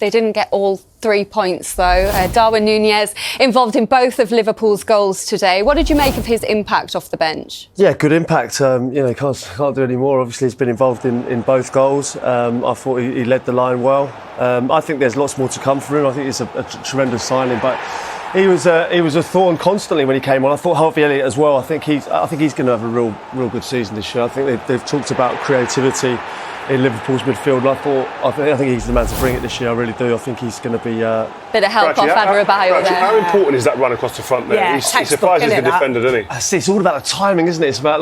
They didn't get all 3 points, though. Darwin Núñez involved in both of Liverpool's goals today. What did you make of his impact off the bench? Yeah, good impact. He can't do any more. Obviously, he's been involved in both goals. I thought he led the line well. I think there's lots more to come for him. I think it's a tremendous signing, but he was a thorn constantly when he came on. I thought Harvey Elliott as well. I think he's going to have a real good season this year. I think they've talked about creativity in Liverpool's midfield. I think he's the man to bring it this year. I really do. I think he's going to be bit of help off Adebayo there. How important is that run across the front there? Yeah, he surprises the defender, doesn't he? It's all about the timing, isn't it? It's about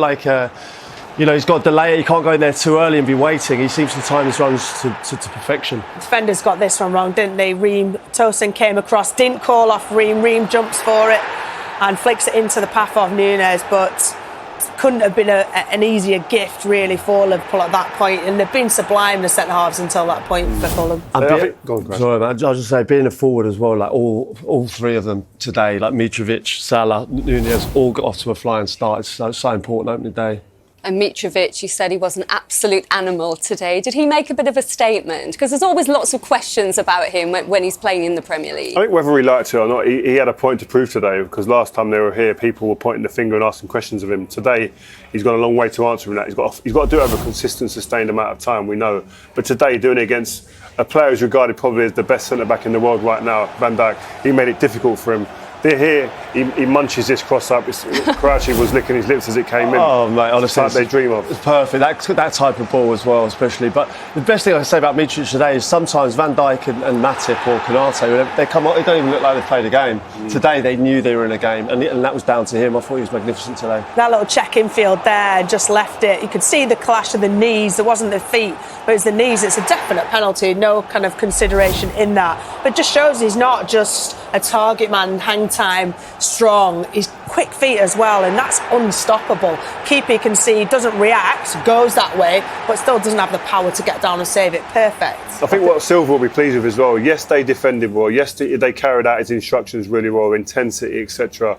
he's got to delay it. He can't go in there too early and be waiting. He seems to time his runs to perfection. Defenders got this one wrong, didn't they? Tosin came across, didn't call off Ream. Ream jumps for it and flicks it into the path of Núñez, but couldn't have been an easier gift really for Liverpool at that point, and they've been sublime, the centre halves, until that point for Fulham. Sorry, man. I was just say, being a forward as well, like all three of them today, like Mitrovic, Salah, Núñez, all got off to a flying start. It's so important opening day. And Mitrovic, you said he was an absolute animal today. Did he make a bit of a statement? Because there's always lots of questions about him when he's playing in the Premier League. I think whether he liked it or not, he had a point to prove today, because last time they were here, people were pointing the finger and asking questions of him. Today, he's gone a long way to answering that. He's got to do it over a consistent, sustained amount of time, we know. But today, doing it against a player who's regarded probably as the best centre-back in the world right now, Van Dijk, he made it difficult for him. They're here, he munches this cross up. Crouchy was licking his lips as it came in. Oh, mate, honestly. It's like they dream of. It's perfect. That type of ball as well, especially. But the best thing I can say about Mitrovic today is sometimes Van Dijk and Matip or Konate, they come on, they don't even look like they've played a game. Today, they knew they were in a game, and that was down to him. I thought he was magnificent today. That little check-in field there, just left it. You could see the clash of the knees. There wasn't the feet, but it's the knees. It's a definite penalty, no kind of consideration in that. But it just shows he's not just a target man, hang time, strong. He's quick feet as well, and that's unstoppable. Keeper, you can see, doesn't react, goes that way, but still doesn't have the power to get down and save it. Perfect. I think what Silva will be pleased with as well, yes, they defended well, yes, they carried out his instructions really well, intensity, etc.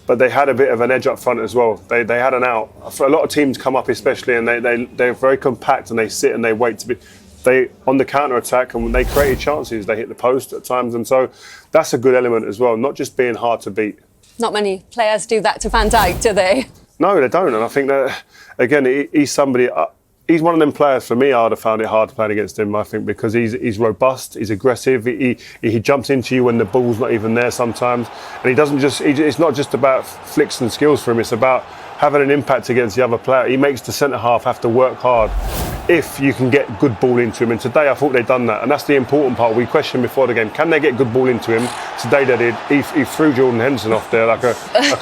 But they had a bit of an edge up front as well. They had an out. For a lot of teams come up especially, and they're very compact, and they sit and they wait to be... They on the counter attack, and when they created chances, they hit the post at times, and so that's a good element as well. Not just being hard to beat. Not many players do that to Van Dijk, do they? No, they don't, and I think that again, he's somebody. He's one of them players for me. I'd have found it hard to play against him. I think because he's robust, he's aggressive. He jumps into you when the ball's not even there sometimes, and he doesn't just. It's not just about flicks and skills for him. It's about having an impact against the other player. He makes the centre half have to work hard if you can get good ball into him. And today I thought they'd done that. And that's the important part. We questioned before the game, can they get good ball into him? Today they did. He threw Jordan Henderson off there like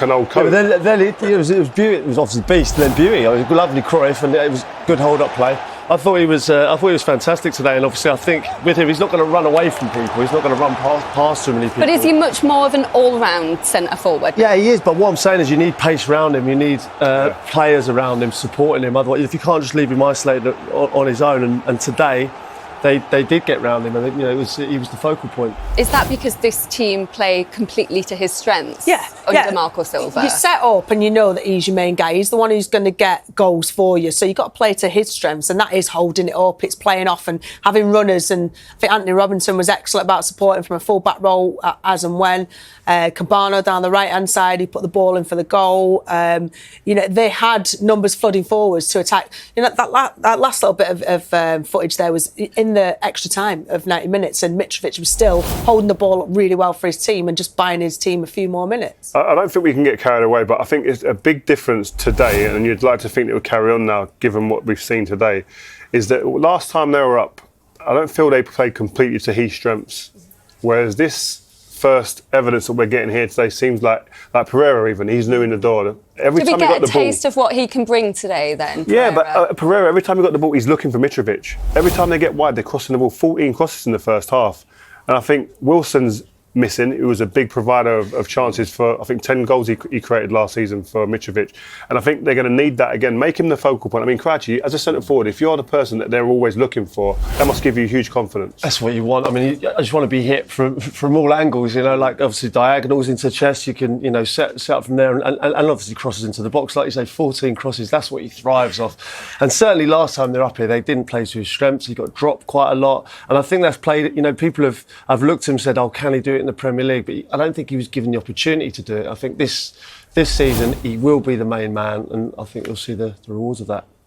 an old coach. Yeah, then it was beauty. It was obviously beast, and then beauty. It was a lovely Cruyff, and it was good hold-up play. I thought he was fantastic today, and obviously I think with him he's not going to run away from people. He's not going to run past too many people. But is he much more of an all-round centre forward? Yeah, he is. But what I'm saying is, you need pace around him. You need players around him supporting him. Otherwise, if you can't just leave him isolated on his own, and today they did get round him, and he was the focal point. Is that because this team play completely to his strengths? Yeah, under Marco Silva. You set up and you know that he's your main guy. He's the one who's going to get goals for you. So you've got to play to his strengths, and that is holding it up. It's playing off and having runners. And I think Anthony Robinson was excellent about supporting from a full-back role as and when. Cabano down the right-hand side, he put the ball in for the goal. They had numbers flooding forwards to attack. That last little bit of footage there was in the extra time of 90 minutes, and Mitrovic was still holding the ball up really well for his team and just buying his team a few more minutes. I don't think we can get carried away, but I think it's a big difference today, and you'd like to think it would carry on now, given what we've seen today, is that last time they were up, I don't feel they played completely to his strengths, whereas this first evidence that we're getting here today seems like Pereira even, he's new in the door. Every Did time we he got get the a taste of what he can bring today then? Yeah, but Pereira, every time he got the ball, he's looking for Mitrovic. Every time they get wide, they're crossing the ball, 14 crosses in the first half. And I think Wilson's missing. He was a big provider of chances for, I think, 10 goals he created last season for Mitrovic. And I think they're going to need that again. Make him the focal point. I mean, Crouchy, as a centre forward, if you're the person that they're always looking for, that must give you huge confidence. That's what you want. I mean, I just want to be hit from all angles, like obviously diagonals into chest. You can, set up from there and obviously crosses into the box. Like you say, 14 crosses, that's what he thrives off. And certainly last time they're up here, they didn't play to his strengths. He got dropped quite a lot. And I think that's played, people have looked at him and said, oh, can he do it in the Premier League? But I don't think he was given the opportunity to do it. I think this season he will be the main man, and I think we'll see the rewards of that.